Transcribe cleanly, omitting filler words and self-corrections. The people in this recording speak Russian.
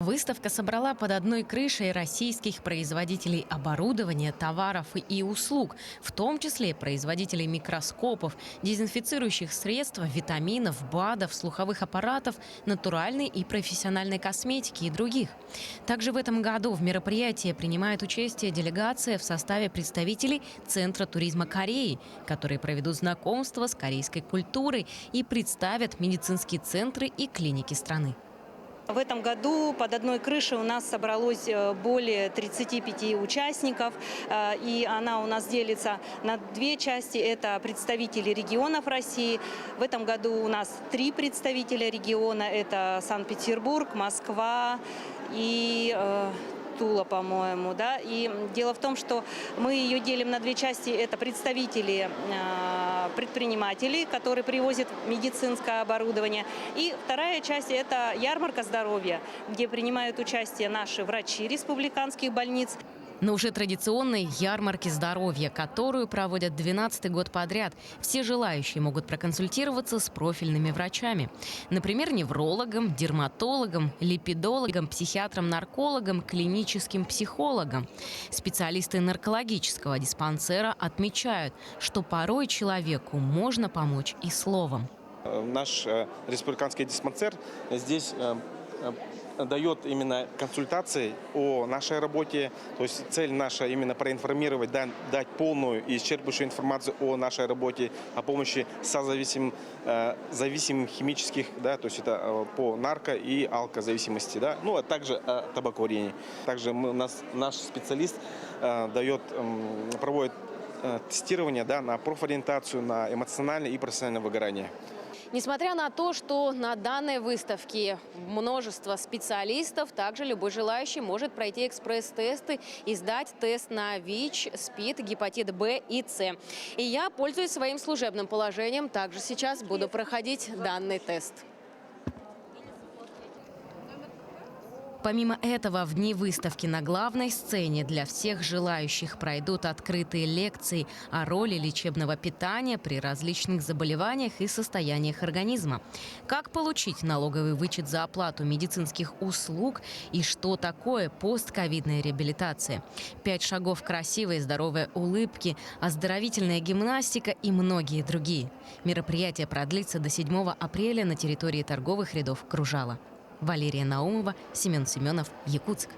Выставка собрала под одной крышей российских производителей оборудования, товаров и услуг, в том числе производителей микроскопов, дезинфицирующих средств, витаминов, БАДов, слуховых аппаратов, натуральной и профессиональной косметики и других. Также в этом году в мероприятии принимает участие делегация в составе представителей Центра туризма Кореи, которые проведут знакомство с корейской культурой и представят медицинские центры и клиники страны. В этом году под одной крышей у нас собралось более 35 участников, и она у нас делится на две части. Это представители регионов России. В этом году у нас 3 представителя региона. Это Санкт-Петербург, Москва и Тула, по-моему, да. И дело в том, что мы ее делим на две части. Это представители предпринимателей, которые привозят медицинское оборудование. И вторая часть – это ярмарка здоровья, где принимают участие наши врачи республиканских больниц. На уже традиционной ярмарке здоровья, которую проводят 12-й год подряд, все желающие могут проконсультироваться с профильными врачами. Например, неврологом, дерматологом, липидологом, психиатром, наркологом, клиническим психологом. Специалисты наркологического диспансера отмечают, что порой человеку можно помочь и словом. Наш республиканский диспансер здесь дает именно консультации о нашей работе. То есть цель наша именно проинформировать, дать полную и исчерпывающую информацию о нашей работе, о помощи зависимых химических, да, то есть это по нарко- и алкозависимости, да, ну а также о табакокурении. Также наш специалист проводит тестирование, да, на профориентацию, на эмоциональное и профессиональное выгорание. Несмотря на то, что на данной выставке множество специалистов, также любой желающий может пройти экспресс-тесты и сдать тест на ВИЧ, СПИД, гепатит Б и С. И я, пользуясь своим служебным положением, также сейчас буду проходить данный тест. Помимо этого, в дни выставки на главной сцене для всех желающих пройдут открытые лекции о роли лечебного питания при различных заболеваниях и состояниях организма. Как получить налоговый вычет за оплату медицинских услуг и что такое постковидная реабилитация. 5 шагов красивой и здоровой улыбки, оздоровительная гимнастика и многие другие. Мероприятие продлится до 7 апреля на территории торговых рядов Кружала. Валерия Наумова, Семен Семенов, Якутск.